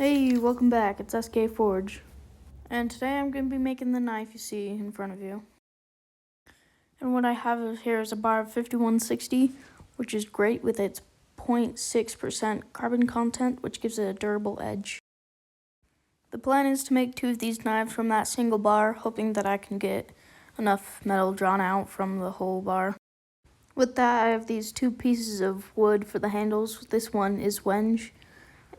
Hey, welcome back. It's SK Forge. And today I'm going to be making the knife you see in front of you. And what I have here is a bar of 5160, which is great with its 0.6% carbon content, which gives it a durable edge. The plan is to make 2 of these knives from that single bar, hoping that I can get enough metal drawn out from the whole bar. With that, I have these 2 pieces of wood for the handles. This one is wenge,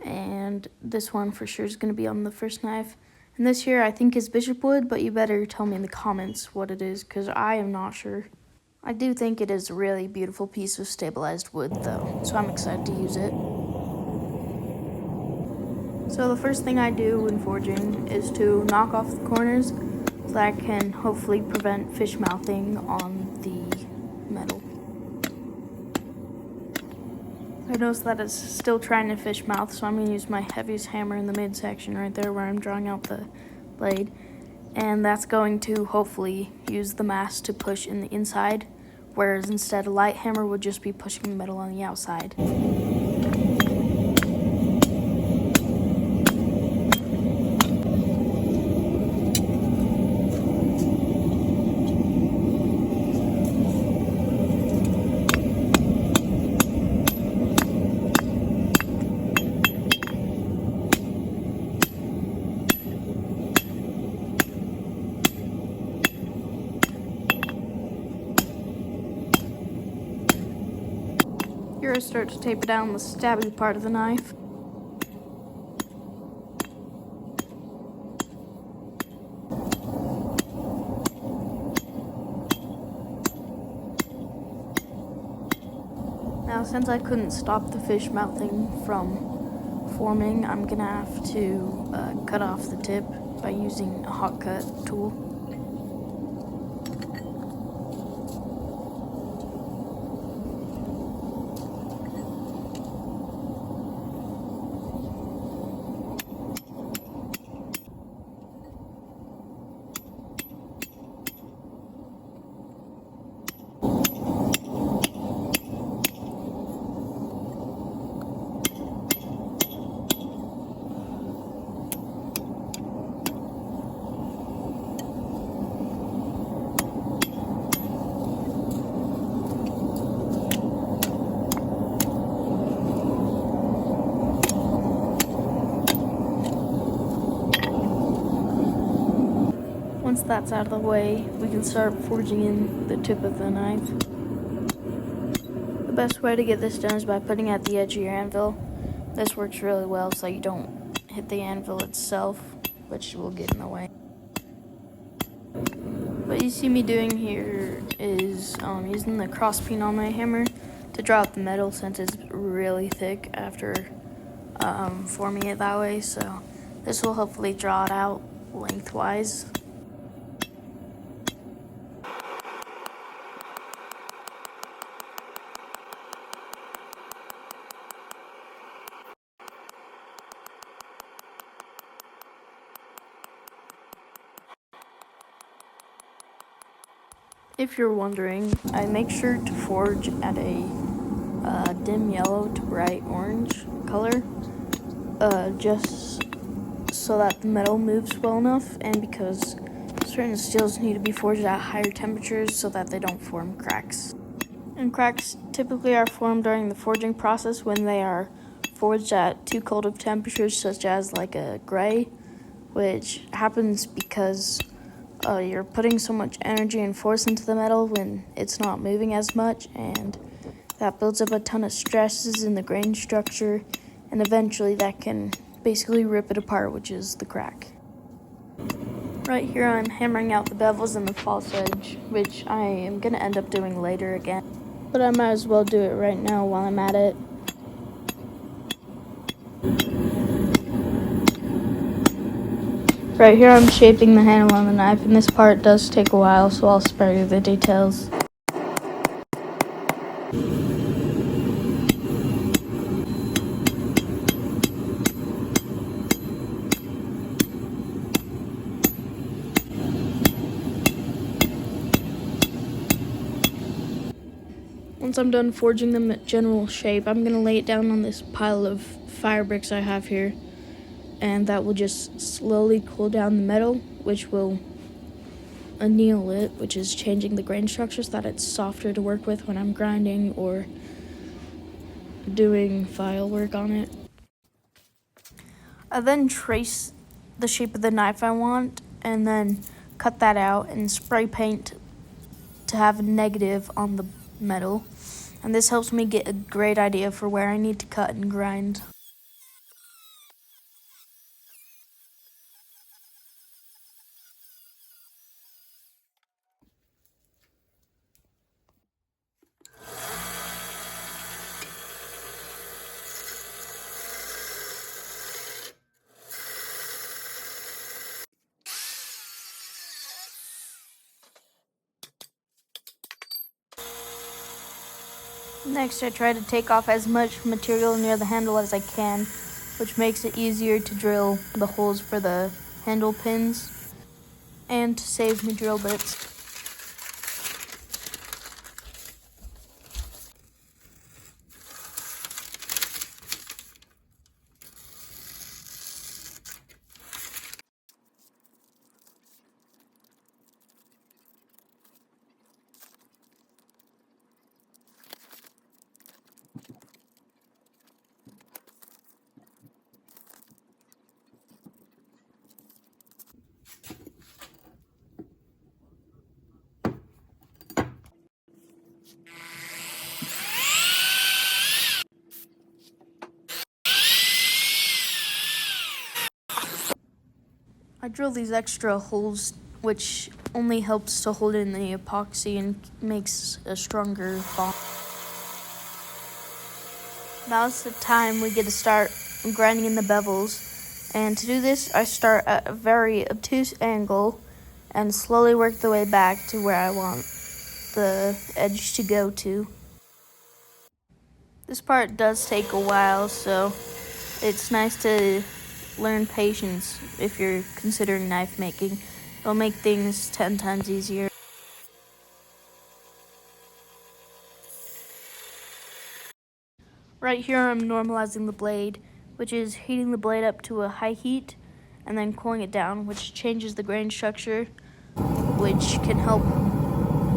and this one for sure is going to be on the first knife. And this here I think is bishop wood, but you better tell me in the comments what it is, because I am not sure. I do think it is a really beautiful piece of stabilized wood though, so I'm excited to use it. So the first thing I do when forging is to knock off the corners so that I can hopefully prevent fish mouthing on the metal. I noticed that it's still trying to fish mouth, so I'm going to use my heaviest hammer in the midsection right there where I'm drawing out the blade. And that's going to hopefully use the mass to push in the inside, whereas instead a light hammer would just be pushing the metal on the outside. Here I start to taper down the stabby part of the knife. Now since I couldn't stop the fish mouthing from forming, I'm gonna have to cut off the tip by using a hot cut tool. Once that's out of the way, we can start forging in the tip of the knife. The best way to get this done is by putting it at the edge of your anvil. This works really well so you don't hit the anvil itself, which will get in the way. What you see me doing here is using the cross peen on my hammer to draw out the metal, since it's really thick after forming it that way, so this will hopefully draw it out lengthwise. If you're wondering, I make sure to forge at a dim yellow to bright orange color, just so that the metal moves well enough, and because certain steels need to be forged at higher temperatures so that they don't form cracks. And cracks typically are formed during the forging process when they are forged at too cold of temperatures, such as like a gray, which happens because you're putting so much energy and force into the metal when it's not moving as much, and that builds up a ton of stresses in the grain structure, and eventually that can basically rip it apart, which is the crack. Right here I'm hammering out the bevels and the false edge, which I am going to end up doing later again, but I might as well do it right now while I'm at it. Right here I'm shaping the handle on the knife, and this part does take a while, so I'll spare you the details. Once I'm done forging the general shape, I'm going to lay it down on this pile of fire bricks I have here. and that will just slowly cool down the metal, which will anneal it, which is changing the grain structure so that it's softer to work with when I'm grinding or doing file work on it. I then trace the shape of the knife I want and then cut that out and spray paint to have a negative on the metal. And this helps me get a great idea for where I need to cut and grind. Next, I try to take off as much material near the handle as I can, which makes it easier to drill the holes for the handle pins and to save me drill bits. I drill these extra holes, which only helps to hold in the epoxy and makes a stronger bond. Now it's the time we get to start grinding in the bevels. And to do this, I start at a very obtuse angle and slowly work the way back to where I want the edge to go to. This part does take a while, so it's nice to learn patience if you're considering knife making. It'll make things 10 times easier. Right here I'm normalizing the blade, which is heating the blade up to a high heat and then cooling it down, which changes the grain structure, which can help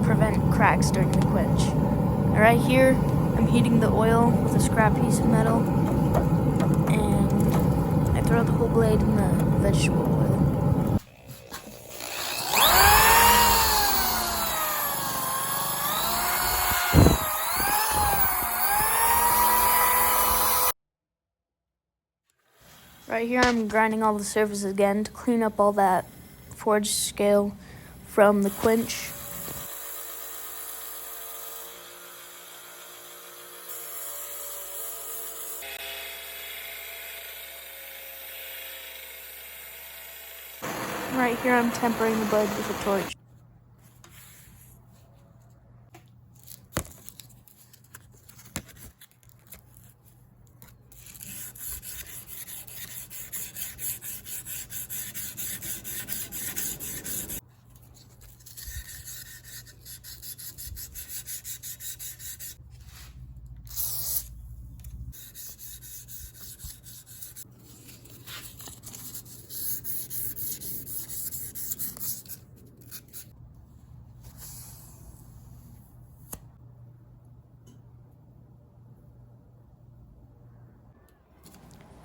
prevent cracks during the quench. And right here I'm heating the oil with a scrap piece of metal, and I throw the whole blade in the vegetable oil. Right here I'm grinding all the surfaces again to clean up all that forged scale from the quench. Right here I'm tempering the blade with a torch.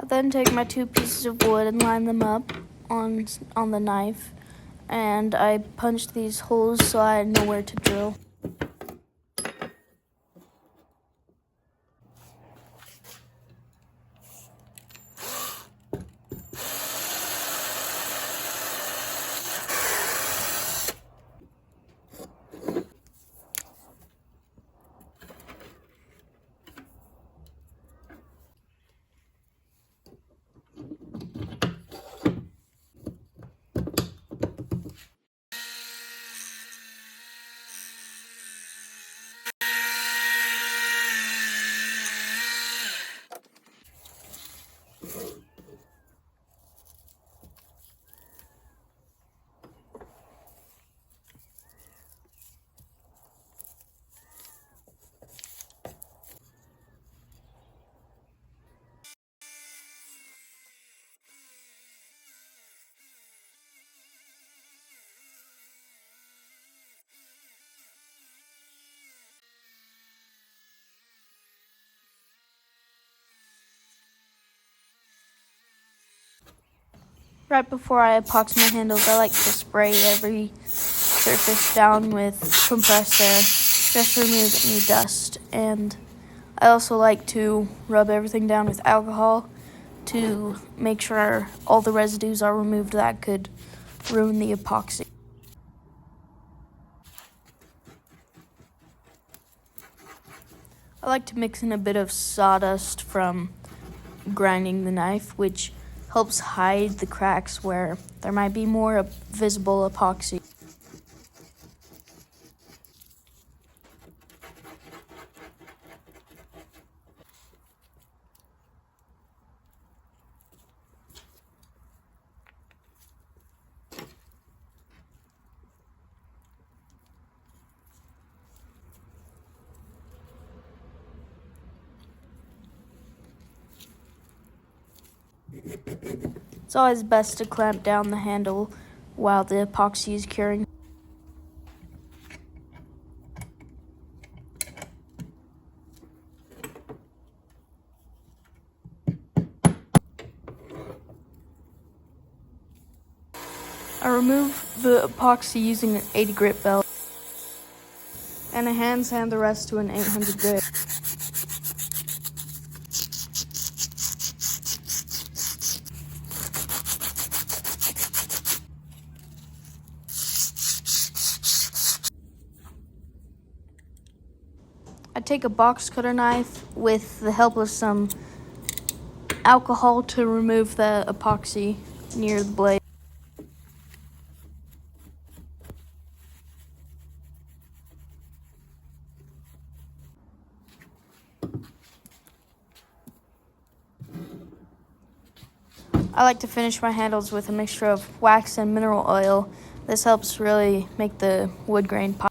I then take my two pieces of wood and line them up on the knife, and I punch these holes so I know where to drill. Right before I epoxy my handles, I like to spray every surface down with compressed air just to remove any dust. And I also like to rub everything down with alcohol to make sure all the residues are removed that could ruin the epoxy. I like to mix in a bit of sawdust from grinding the knife, which helps hide the cracks where there might be more visible epoxy. It's always best to clamp down the handle while the epoxy is curing. I remove the epoxy using an 80 grit belt, and I hand sand the rest to an 800 grit. I take a box cutter knife with the help of some alcohol to remove the epoxy near the blade. I like to finish my handles with a mixture of wax and mineral oil. This helps really make the wood grain pop.